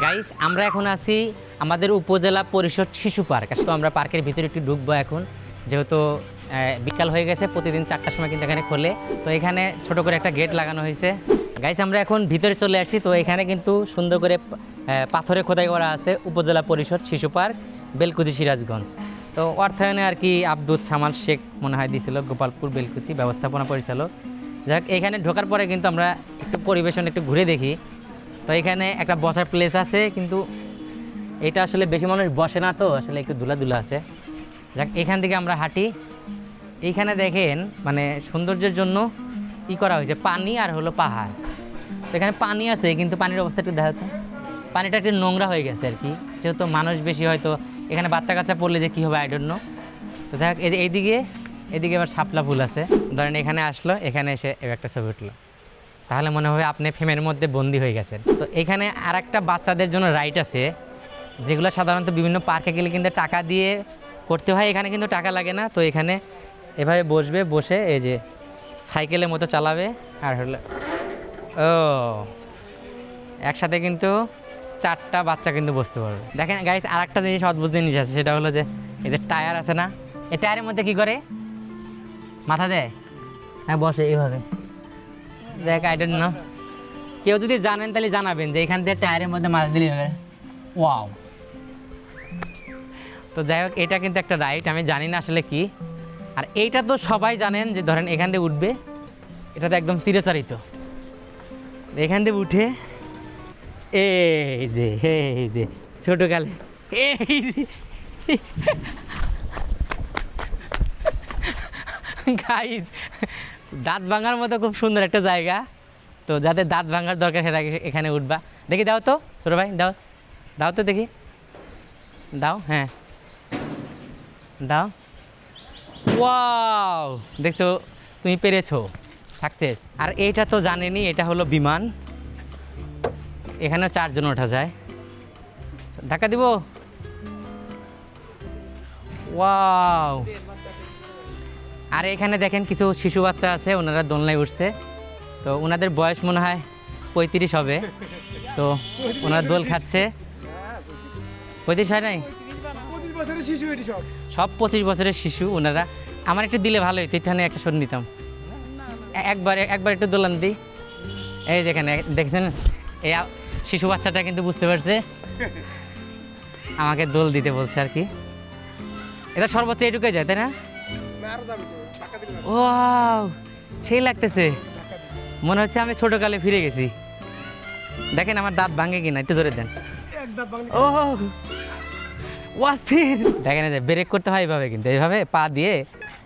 Guys আমরা এখন আছি আমাদের উপজেলা পরিষদ শিশু পার্ক। আসলে আমরা পার্কের ভিতরে একটু ঢুকবো এখন, যেহেতু বিকাল হয়ে গেছে। প্রতিদিন 4টার সময় কিন্তু এখানে খোলে। তো এখানে ছোট করে একটা গেট লাগানো হয়েছে। গাইস আমরা এখন ভিতরে চলে আসি। তো এখানে কিন্তু সুন্দর করে পাথরে খোদাই করা আছে উপজেলা পরিষদ শিশু পার্ক, বেলকুচি, সিরাজগঞ্জ। তো অর্থায়নে আর কি আব্দুল সামাল শেখ মনে হয় দিয়েছিল, গোপালপুর বেলকুচি ব্যবস্থাপনা পরিচালক। যাক, এখানে ঢোকার পরে কিন্তু আমরা একটু পরিবেশন একটু ঘুরে দেখি। তো এখানে একটা বসার প্লেস আছে, কিন্তু এটা আসলে বেশি মানুষ বসে না, তো আসলে একটু ধুলা আছে। যাক, এখান থেকে আমরা হাঁটি। এইখানে দেখেন মানে সৌন্দর্যের জন্য করা হয়েছে পানি আর হলো পাহাড়। তো এখানে পানি আছে, কিন্তু পানির অবস্থা একটু দেখাতো। পানিটা একটু নোংরা হয়ে গেছে আর কি, যেহেতু মানুষ বেশি, হয়তো এখানে বাচ্চা কাচ্চা পড়লে যে কী হবে আই ডোন্ট নো। তো যাই হোক, এদিকে আবার শাপলা ফুল আছে। ধরেন এখানে আসলো, এখানে এসে একটা ছবি উঠলো, তাহলে মনে হবে আপনি ফ্রেমের মধ্যে বন্দি হয়ে গেছেন। তো এখানে আর একটা বাচ্চাদের জন্য রাইড আছে, যেগুলো সাধারণত বিভিন্ন পার্কে গেলে কিন্তু টাকা দিয়ে করতে হয়, এখানে কিন্তু টাকা লাগে না। তো এখানে এভাবে বসবে, বসে এই যে সাইকেলের মতো চালাবে, আর হলো একসাথে কিন্তু 4টা বাচ্চা কিন্তু বসতে পারবে। দেখেন গাইস, আর একটা জিনিস, অদ্ভুত জিনিস আছে, সেটা হলো যে এই যে টায়ার আছে না, এই টায়ারের মধ্যে কি করে মাথা দেয়, হ্যাঁ বসে এইভাবে। দেখ, আই ডোন্ট নো, কেউ যদি জানেন তাহলে জানাবেন যে এখান থেকে টায়ারের মধ্যে মাথা দিলে হবে। ওয়াও। তো যাই হোক, এটা কিন্তু একটা রাইড, আমি জানি না আসলে কি। আর এইটা তো সবাই জানেন যে ধরেন এখান দিয়ে উঠবে, এটা তো একদম চিরাচরিত। এখান দিয়ে উঠে এই যে ছোটকালে এই যে গাইজ, দাঁত ভাঙার মতো খুব সুন্দর একটা জায়গা। তো যাদের দাঁত ভাঙার দরকার সেটা এখানে উঠবা। দেখি দাও তো ছোটো ভাই, দাও তো দেখি, দাও, হ্যাঁ দাও। ওয়াও, দেখছো তুমি পেরেছো, সাকসেস। আর এইটা তো জানেনি, এটা হলো বিমান, এখানেও 4 জন ওঠা যায়। ধাক্কা দিব। ওয়াও। আর এখানে দেখেন কিছু শিশু বাচ্চা আছে, ওনারা দোলনায় উঠছে। তো ওনাদের বয়স মনে হয় 35 হবে। তো ওনারা দোল খাচ্ছে। 35 হয় নাই, সব 25 বছরের শিশু ওনারা। আমার একটু দিলে ভালো হইতো, এখানে একটা শোন নিতাম। একবার একটু দোলান দিই। এই যেখানে দেখছেন, এই শিশু বাচ্চাটা কিন্তু বুঝতে পারছে, আমাকে দোল দিতে বলছে আর কি। এটা সর্বোচ্চ এটুকুই যায়, তাই না? ওয়াও, সেই লাগতেছে, মনে হচ্ছে আমি ছোটকালে ফিরে গেছি। দেখেন আমার দাঁত ভাঙে কিনা, একটু জোরে দেন। ও ওয়াস্তির, দেখেন যে ব্রেক করতে হয় এইভাবে, কিন্তু এইভাবে পা দিয়ে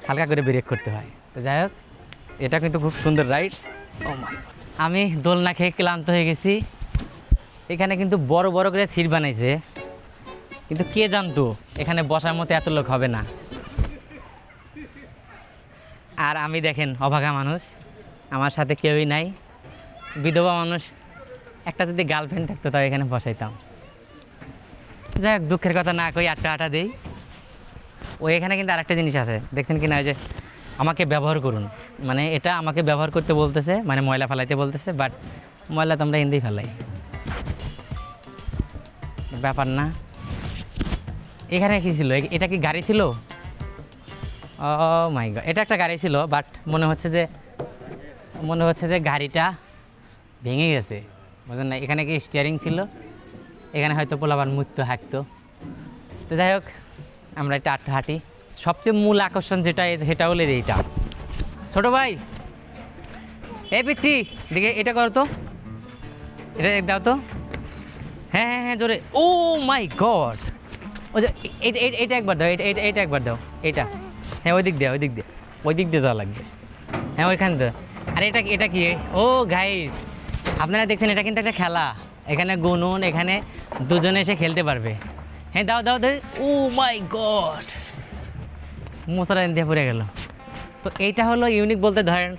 হালকা করে ব্রেক করতে হয়। তো যাই হোক, এটা কিন্তু খুব সুন্দর রাইডস। ও মাই, আমি দোলনা খেয়ে ক্লান্ত হয়ে গেছি। এখানে কিন্তু বড় বড় করে সিট বানাইছে, কিন্তু কে জানতো এখানে বসার মতো এত লোক হবে না। আর আমি দেখেন অভাগা মানুষ, আমার সাথে কেউই নাই, বিধবা মানুষ। একটা যদি গার্লফ্রেন্ড থাকতো তাও এখানে বসাইতাম। যাই হোক, দুঃখের কথা না কই, আটটা দেই। ওই এখানে কিন্তু আরেকটা জিনিস আছে, দেখছেন কি না, যে আমাকে ব্যবহার করুন, মানে এটা আমাকে ব্যবহার করতে বলতেছে, মানে ময়লা ফেলাইতে বলতেছে। বাট ময়লা তো আমরা হিন্দি ফেলাই, ব্যাপার না। এখানে কি ছিল, এটা কি গাড়ি ছিল? ও মাই গড, এটা একটা গাড়ি ছিল, বাট মনে হচ্ছে যে গাড়িটা ভেঙে গেছে, বুঝলেন না। এখানে কি স্টিয়ারিং ছিল, এখানে হয়তো পোলাবার মৃত্যু হাঁটতো। তো যাই হোক, আমরা এটা হাঁটি। সবচেয়ে মূল আকর্ষণ যেটা, সেটা হলো এইটা। ছোটো ভাই, এই পিচ্ছি দেখে এটা করো তো, এটা দাও তো। হ্যাঁ জোরে। ও মাই গড, ও যে এটা একবার দাও, এটা একবার দাও, এইটা। হ্যাঁ ওই দিক দিয়ে যাওয়া লাগবে। হ্যাঁ ওইখান দিয়ে। আর এটা কি? ও গাইস, আপনারা দেখছেন, এটা কিন্তু একটা খেলা। এখানে গুনুন, এখানে দুজনে এসে খেলতে পারবে। হ্যাঁ দাও। ও মাই গড, মশারা দিয়ে পড়ে গেল। তো এইটা হলো ইউনিক বলতে, ধরেন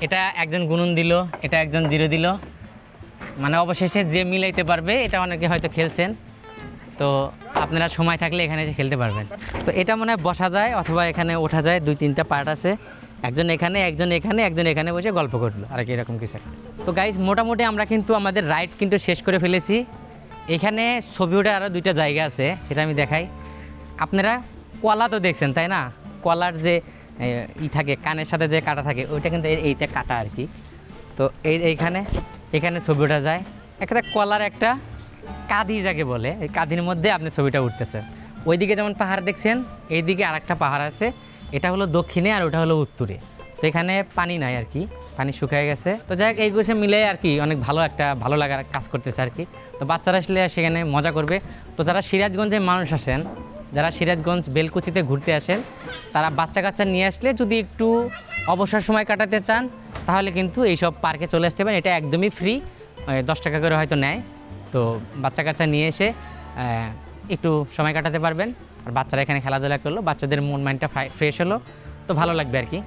এটা একজন গুনুন দিল, এটা একজন 0 দিল, মানে অবশেষে যে মিলাইতে পারবে। এটা অনেকে হয়তো খেলছেন, তো আপনারা সময় থাকলে এখানে এসে খেলতে পারবেন। তো এটা মনে হয় বসা যায় অথবা এখানে ওঠা যায়, 2-3টা পার্ট আছে। একজন এখানে, একজন এখানে বসে গল্প করলো আর কি, এরকম কিছু। তো গাইজ, মোটামুটি আমরা কিন্তু আমাদের রাইড কিন্তু শেষ করে ফেলেছি। এখানে ছবি ওঠার আরও দুইটা জায়গা আছে, সেটা আমি দেখাই। আপনারা কলা তো দেখছেন তাই না, কলার যে থাকে কানের সাথে যে কাটা থাকে ওইটা কিন্তু এইটা কাটা আর কি। তো এইখানে এখানে ছবি ওঠা যায়। একটা কলার একটা কাঁধি যাকে বলে, এই কাঁধির মধ্যে আপনি ছবিটা উঠতেছে। ওইদিকে যেমন পাহাড় দেখছেন, এইদিকে আর একটা পাহাড় আছে, এটা হলো দক্ষিণে আর ওটা হলো উত্তরে। তো এখানে পানি নাই আর কি, পানি শুকিয়ে গেছে। তো যাই হোক এই কিছু মিলে আর কি অনেক ভালো লাগার কাজ করতেছে আর কি। তো বাচ্চারা আসলে সেখানে মজা করবে। তো যারা সিরাজগঞ্জের মানুষ আসেন, যারা সিরাজগঞ্জ বেলকুচিতে ঘুরতে আসেন, তারা বাচ্চা কাচ্চা নিয়ে আসলে যদি একটু অবসর সময় কাটাতে চান তাহলে কিন্তু এইসব পার্কে চলে আসতে পারেন। এটা একদমই ফ্রি, 10 টাকা করে হয়তো নেয়। তো বাচ্চা কাচ্চা নিয়ে এসে একটু সময় কাটাতে পারবেন। আর বাচ্চারা এখানে খেলাধুলা করলো, বাচ্চাদের মন মাইন্ডটা ফ্রেশ হলো, তো ভালো লাগবে আর কি।